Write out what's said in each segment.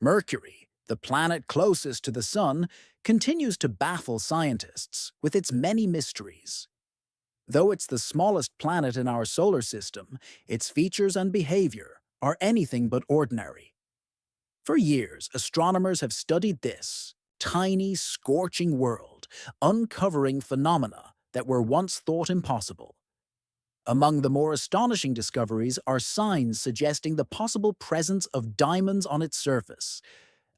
Mercury, the planet closest to the Sun, continues to baffle scientists with its many mysteries. Though it's the smallest planet in our solar system, its features and behavior are anything but ordinary. For years, astronomers have studied this tiny, scorching world, uncovering phenomena that were once thought impossible. Among the more astonishing discoveries are signs suggesting the possible presence of diamonds on its surface,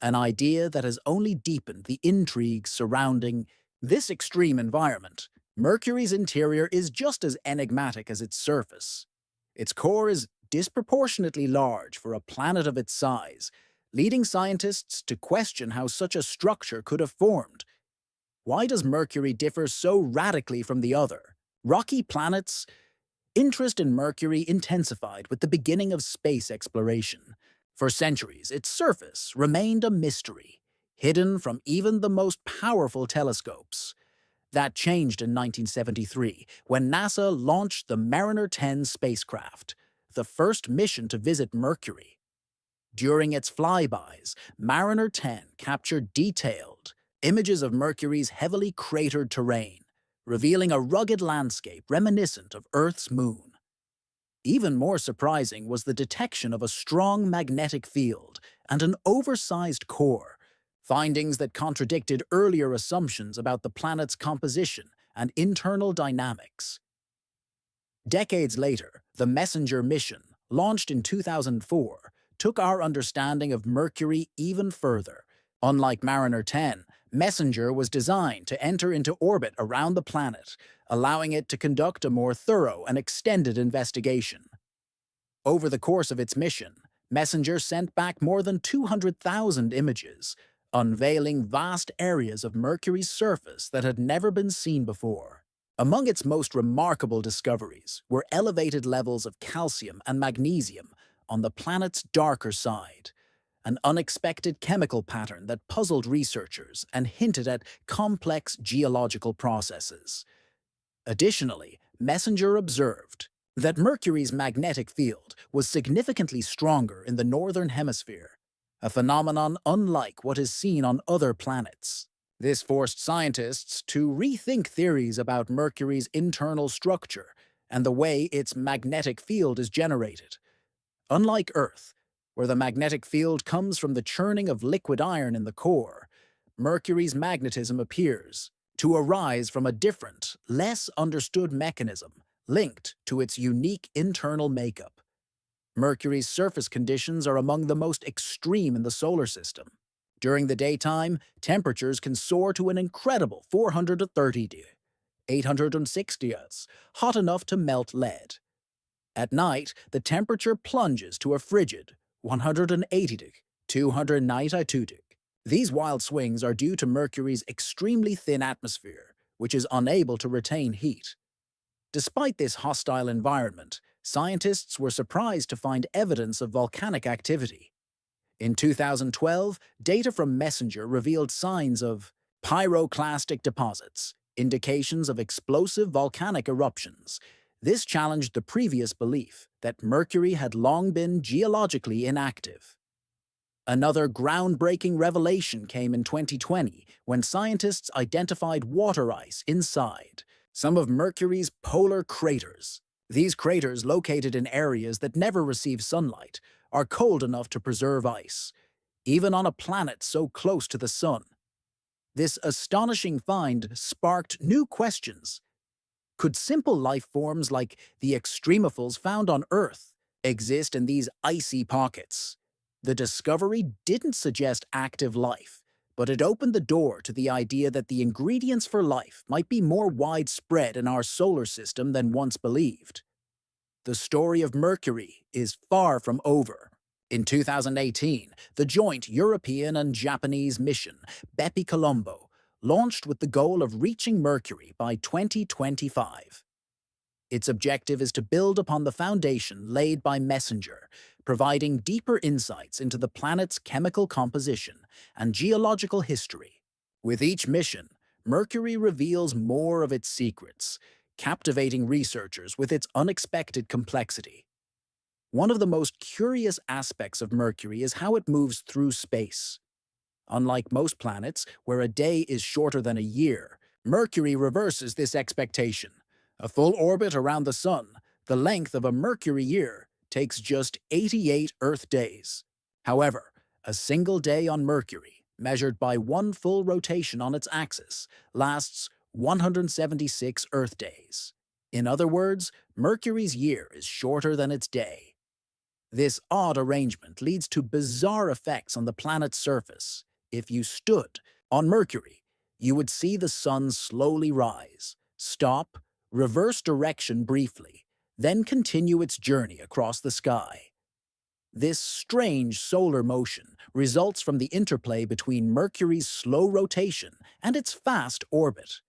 an idea that has only deepened the intrigue surrounding this extreme environment. Mercury's interior is just as enigmatic as its surface. Its core is disproportionately large for a planet of its size, leading scientists to question how such a structure could have formed. Why does Mercury differ so radically from the other rocky planets? Interest in Mercury intensified with the beginning of space exploration. For centuries, its surface remained a mystery, hidden from even the most powerful telescopes. That changed in 1973, when NASA launched the Mariner 10 spacecraft, the first mission to visit Mercury. During its flybys, Mariner 10 captured detailed images of Mercury's heavily cratered terrain, revealing a rugged landscape reminiscent of Earth's moon. Even more surprising was the detection of a strong magnetic field and an oversized core, findings that contradicted earlier assumptions about the planet's composition and internal dynamics. Decades later, the Messenger mission, launched in 2004, took our understanding of Mercury even further. Unlike Mariner 10, Messenger was designed to enter into orbit around the planet, allowing it to conduct a more thorough and extended investigation. Over the course of its mission, Messenger sent back more than 200,000 images, unveiling vast areas of Mercury's surface that had never been seen before. Among its most remarkable discoveries were elevated levels of calcium and magnesium on the planet's darker side, an unexpected chemical pattern that puzzled researchers and hinted at complex geological processes. Additionally, Messenger observed that Mercury's magnetic field was significantly stronger in the northern hemisphere, a phenomenon unlike what is seen on other planets. This forced scientists to rethink theories about Mercury's internal structure and the way its magnetic field is generated. Unlike Earth, where the magnetic field comes from the churning of liquid iron in the core, Mercury's magnetism appears to arise from a different, less understood mechanism linked to its unique internal makeup. Mercury's surface conditions are among the most extreme in the solar system. During the daytime, temperatures can soar to an incredible 430 degrees, 860 degrees, hot enough to melt lead. At night, the temperature plunges to a frigid 180 degrees, 292 degrees. These wild swings are due to Mercury's extremely thin atmosphere, which is unable to retain heat. Despite this hostile environment, scientists were surprised to find evidence of volcanic activity. In 2012, data from Messenger revealed signs of pyroclastic deposits, indications of explosive volcanic eruptions. This challenged the previous belief that Mercury had long been geologically inactive. Another groundbreaking revelation came in 2020 when scientists identified water ice inside some of Mercury's polar craters. These craters, located in areas that never receive sunlight, are cold enough to preserve ice, even on a planet so close to the Sun. This astonishing find sparked new questions. Could simple life forms like the extremophils found on Earth exist in these icy pockets? The discovery didn't suggest active life, but it opened the door to the idea that the ingredients for life might be more widespread in our solar system than once believed. The story of Mercury is far from over. In 2018, the joint European and Japanese mission, Bepi Colombo, launched with the goal of reaching Mercury by 2025. Its objective is to build upon the foundation laid by Messenger, providing deeper insights into the planet's chemical composition and geological history. With each mission, Mercury reveals more of its secrets, captivating researchers with its unexpected complexity. One of the most curious aspects of Mercury is how it moves through space. Unlike most planets, where a day is shorter than a year, Mercury reverses this expectation. A full orbit around the Sun, the length of a Mercury year, takes just 88 Earth days. However, a single day on Mercury, measured by one full rotation on its axis, lasts 176 Earth days. In other words, Mercury's year is shorter than its day. This odd arrangement leads to bizarre effects on the planet's surface. If you stood on Mercury, you would see the sun slowly rise, stop, reverse direction briefly, then continue its journey across the sky. This strange solar motion results from the interplay between Mercury's slow rotation and its fast orbit.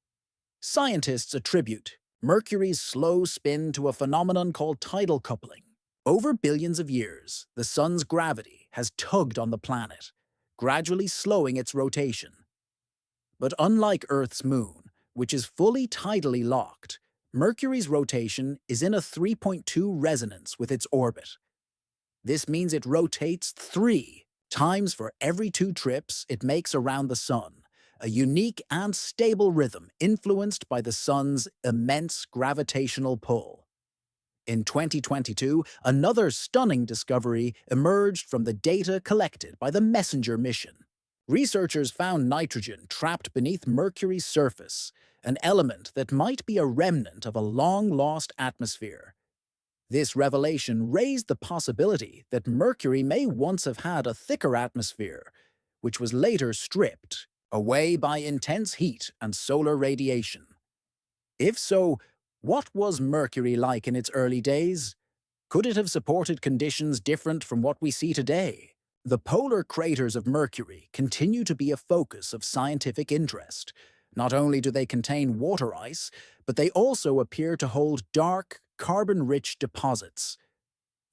Scientists attribute Mercury's slow spin to a phenomenon called tidal coupling. Over billions of years, the sun's gravity has tugged on the planet, gradually slowing its rotation. But unlike Earth's moon, which is fully tidally locked, Mercury's rotation is in a 3.2 resonance with its orbit. This means it rotates 3 times for every 2 trips it makes around the sun, a unique and stable rhythm influenced by the sun's immense gravitational pull. In 2022, another stunning discovery emerged from the data collected by the MESSENGER mission. Researchers found nitrogen trapped beneath Mercury's surface, an element that might be a remnant of a long-lost atmosphere. This revelation raised the possibility that Mercury may once have had a thicker atmosphere, which was later stripped away by intense heat and solar radiation. If so, what was Mercury like in its early days? Could it have supported conditions different from what we see today? The polar craters of Mercury continue to be a focus of scientific interest. Not only do they contain water ice, but they also appear to hold dark, carbon-rich deposits.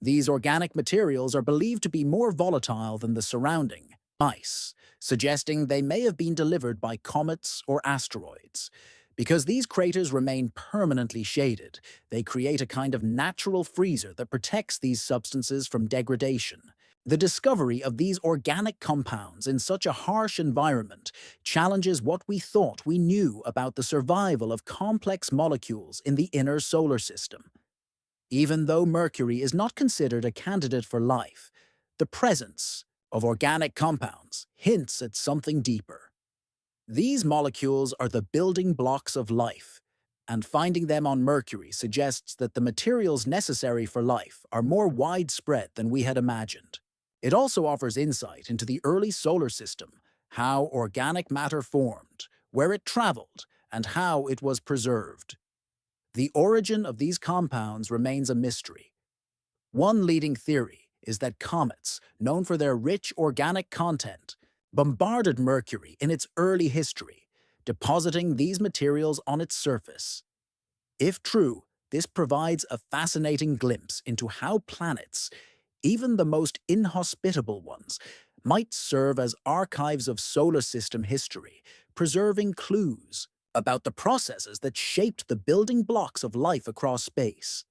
These organic materials are believed to be more volatile than the surrounding ice, suggesting they may have been delivered by comets or asteroids. Because these craters remain permanently shaded, they create a kind of natural freezer that protects these substances from degradation. The discovery of these organic compounds in such a harsh environment challenges what we thought we knew about the survival of complex molecules in the inner solar system. Even though Mercury is not considered a candidate for life, the presence of organic compounds hints at something deeper. These molecules are the building blocks of life, and finding them on Mercury suggests that the materials necessary for life are more widespread than we had imagined. It also offers insight into the early solar system, how organic matter formed, where it traveled, and how it was preserved. The origin of these compounds remains a mystery. One leading theory is that comets, known for their rich organic content, bombarded Mercury in its early history, depositing these materials on its surface. If true, this provides a fascinating glimpse into how planets, even the most inhospitable ones, might serve as archives of solar system history, preserving clues about the processes that shaped the building blocks of life across space.